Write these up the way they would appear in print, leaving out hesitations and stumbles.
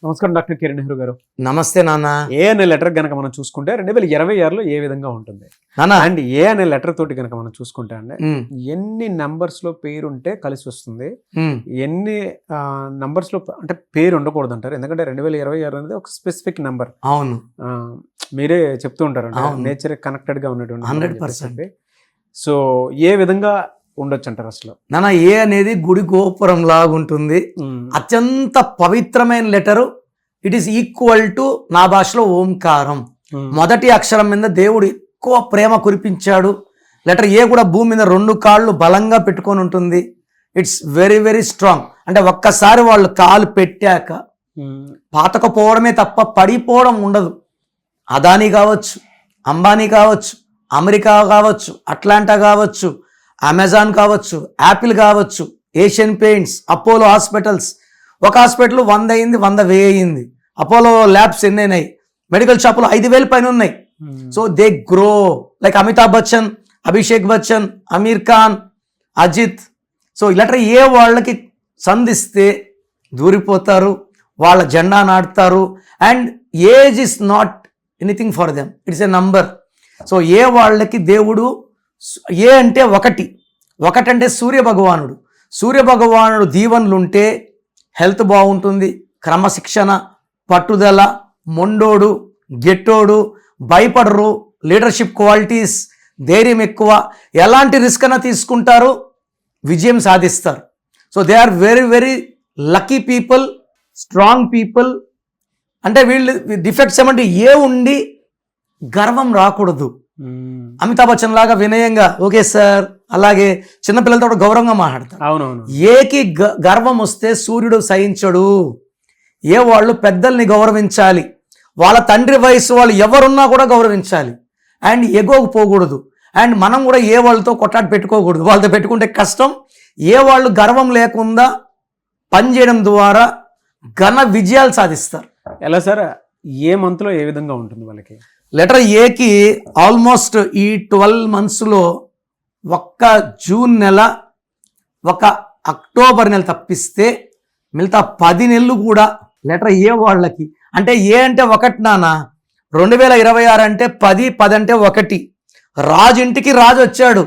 నమస్కారం డాక్టర్ కిరణ్ నెహ్రూ గారు. నమస్తే నాన్న. ఏ అనే లెటర్ గనక మనం చూసుకుంటే 2026లో ఏ విధంగా ఉంటుంది నాన్న? అండ్ ఏ అనే లెటర్ తోటి గనక మనం చూసుకుంటే అండి ఎన్ని నంబర్స్ లో పేరు ఉంటే కలిసి వస్తుంది, ఎన్ని నంబర్స్ లో అంటే పేరు ఉండకూడదు అంటారు. ఎందుకంటే 2026 అనేది ఒక స్పెసిఫిక్ నంబర్. అవును, మీరే చెప్తూ ఉంటారు నేచర్ కనెక్టెడ్ గా ఉన్నటువంటి 100%. సో ఏ విధంగా ఉండొచ్చు అంటారు అసలు? నాన్న, ఏ అనేది గుడి గోపురం లాగుంటుంది. అత్యంత పవిత్రమైన letter. It is equal to నా భాషలో ఓంకారం. మొదటి అక్షరం మీద దేవుడు ఎక్కువ ప్రేమ కురిపించాడు. లెటర్ ఏ కూడా భూమి మీద 2 కాళ్ళు బలంగా పెట్టుకొని ఉంటుంది. It's very very strong. అంటే ఒక్కసారి వాళ్ళు కాలు పెట్టాక పాతకపోవడమే తప్ప పడిపోవడం ఉండదు. అదానీ కావచ్చు, అంబానీ కావచ్చు, అమెరికా కావచ్చు, అట్లాంటా కావచ్చు, అమెజాన్ కావచ్చు, యాపిల్ కావచ్చు, ఏషియన్ పెయింట్స్, అపోలో హాస్పిటల్స్. ఒక హాస్పిటల్ 100 అయింది, 100,000 అయింది. అపోలో ల్యాబ్స్ ఎన్ని అయినాయి? మెడికల్ షాపులు 5,000 పైన ఉన్నాయి. So they grow like Amitabh Bachchan, Abhishek Bachchan, Aamir Khan, Ajith. So ఇలాంటి ఏ వాళ్ళకి సంధిస్తే దూరిపోతారు, వాళ్ళ జెండా నాటుతారు. And age is not anything for them, it's a number. So ఏ వాళ్ళకి దేవుడు ఏ అంటే ఒకటంటే సూర్య భగవానుడు. సూర్య భగవానుడు దీవెనలుంటే హెల్త్ బాగుంటుంది, క్రమశిక్షణ, పట్టుదల, మొండోడు, గెట్టోడు, భయపడరు, లీడర్షిప్ క్వాలిటీస్, ధైర్యం ఎక్కువ, ఎలాంటి రిస్క్ అయినా తీసుకుంటారు, విజయం సాధిస్తారు. So they are very very lucky people, strong people. అంటే వీళ్ళు డిఫెక్ట్స్ ఏమంటే ఏ ఉండి గర్వం రాకూడదు. అమితాబ్ బచ్చన్ లాగా వినయంగా ఓకే సార్, అలాగే చిన్నపిల్లలతో గౌరవంగా మాట్లాడతారు. అవునవును. ఏకి గర్వం వస్తే సూర్యుడు సహించడు. ఏ వాళ్ళు పెద్దల్ని గౌరవించాలి, వాళ్ళ తండ్రి వయసు వాళ్ళు ఎవరున్నా కూడా గౌరవించాలి. అండ్ ఎగోకు పోకూడదు. అండ్ మనం కూడా ఏ వాళ్ళతో కొట్లాట పెట్టుకోకూడదు. వాళ్ళతో పెట్టుకుంటే కష్టం. ఏ వాళ్ళు గర్వం లేకుండా పనిచేయడం ద్వారా ఘన విజయాలు సాధిస్తారు. ఎలా సార్? ఏ మంత్లో ఏ విధంగా ఉంటుంది వాళ్ళకి? లెటర్ ఏకి ఆల్మోస్ట్ ఈ 12 monthsలో ఒక్క జూన్ నెల, ఒక అక్టోబర్ నెల తప్పిస్తే మిగతా 10 నెలలు కూడా లెటర్ ఏ వాళ్ళకి. అంటే ఏ అంటే 1 నాన్న. 2026 అంటే 10 అంటే 1. రాజు ఇంటికి రాజు వచ్చాడు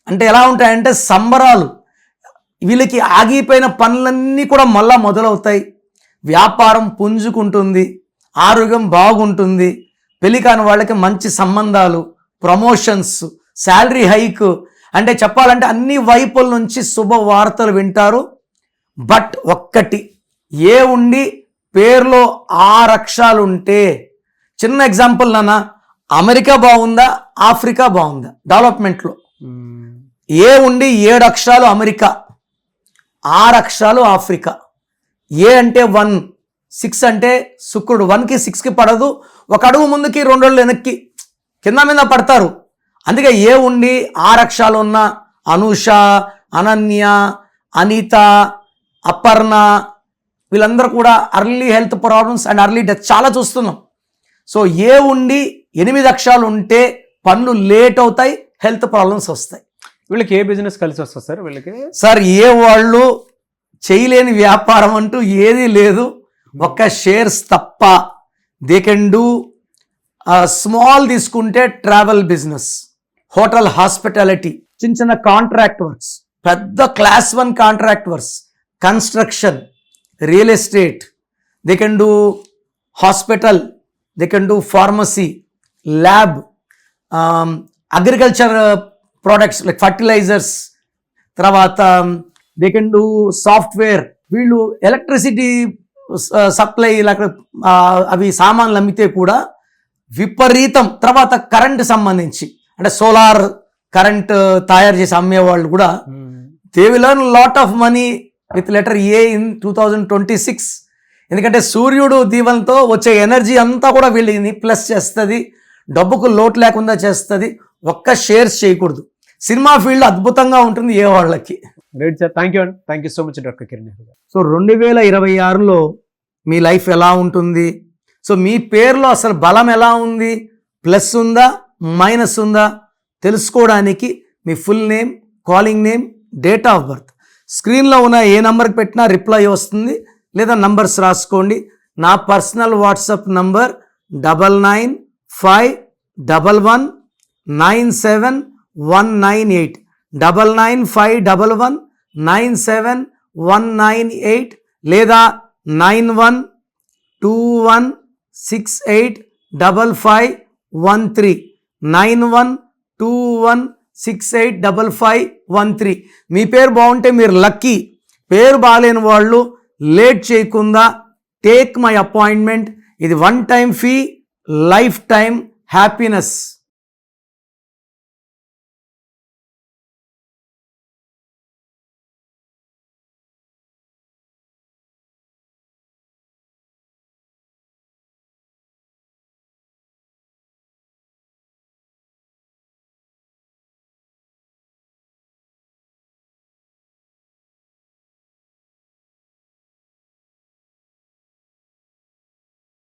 అంటే ఎలా ఉంటాయంటే సంబరాలు. వీళ్ళకి ఆగిపోయిన పనులన్నీ కూడా మళ్ళా మొదలవుతాయి. వ్యాపారం పుంజుకుంటుంది, ఆరోగ్యం బాగుంటుంది, పెళ్లి కాని వాళ్ళకి మంచి సంబంధాలు, ప్రమోషన్స్, శాలరీ హైక్. అంటే చెప్పాలంటే అన్ని వైపుల నుంచి శుభవార్తలు వింటారు. బట్ ఒక్కటి, ఏ ఉండి పేరులో 6 అక్షరాలు ఉంటే, చిన్న ఎగ్జాంపుల్ నాన్న, అమెరికా బాగుందా, ఆఫ్రికా బాగుందా డెవలప్మెంట్లో? ఏ ఉండి 7 అక్షరాలు అమెరికా, 6 అక్షరాలు ఆఫ్రికా. ఏ అంటే 1, 6 అంటే శుక్రుడు. 1కి 6కి పడదు. ఒక అడుగు ముందుకి 2 అడుగులు వెనక్కి, కింద మీద పడతారు. అందుకే ఏ ఉండి 6 అక్షరాలు ఉన్న అనూష, అనన్య, అనిత, అపర్ణ వీళ్ళందరూ కూడా early health problems and early death చాలా చూస్తున్నాం. సో ఏ ఉండి 8 అక్షరాలు ఉంటే పనులు లేట్ అవుతాయి, హెల్త్ ప్రాబ్లమ్స్ వస్తాయి. వీళ్ళకి ఏ బిజినెస్ కలిసి వస్తుంది సార్? వీళ్ళకి సార్ ఏ వాళ్ళు చేయలేని వ్యాపారం అంటూ ఏదీ లేదు, ఒక్క షేర్స్ తప్ప. దే కెన్ డూ స్మాల్ తీసుకుంటే ట్రావెల్ బిజినెస్, హోటల్, హాస్పిటాలిటీ, చిన్న కాంట్రాక్ట్ వర్క్స్, పెద్ద class 1 contract works, construction, real estate. They can do hospital, they can do pharmacy, lab, agriculture products like fertilizers. తర్వాత దే కెన్ డూ సాఫ్ట్వేర్. వీళ్ళు electricity supply అవి సామాన్లు అమ్మితే కూడా విపరీతం. తర్వాత కరెంట్ సంబంధించి అంటే సోలార్ కరెంట్ తయారు చేసి అమ్మేవాళ్ళు కూడా they will earn lot of money with letter A in 2026. ఎందుకంటే సూర్యుడు దీవెనతో వచ్చే ఎనర్జీ అంతా కూడా వీళ్ళని ప్లస్ చేస్తుంది, డబ్బుకు లోటు లేకుండా చేస్తుంది. ఒక్క షేర్స్ చేయకూడదు. సినిమా ఫీల్డ్ అద్భుతంగా ఉంటుంది ఏ వాళ్ళకి. Right sir, thank you so much doctor Kiran Nehru గారు. సో 2026లో మీ లైఫ్ ఎలా ఉంటుంది? సో మీ పేరులో అసలు బలం ఎలా ఉంది, ప్లస్ ఉందా మైనస్ ఉందా తెలుసుకోవడానికి మీ full name, calling name, date of birth స్క్రీన్లో ఉన్న ఏ నంబర్కి పెట్టినా రిప్లై వస్తుంది, లేదా నంబర్స్ రాసుకోండి. నా పర్సనల్ వాట్సాప్ నంబర్ 9951197198 9951197198 లేదా 9121685513 9121685513. మీ పేరు బాగుంటే మీరు లక్కీ. పేరు బాగాలేని వాళ్ళు లేట్ చేయకుండా టేక్ మై అపాయింట్మెంట్. ఇది 1 time fee, life time happiness.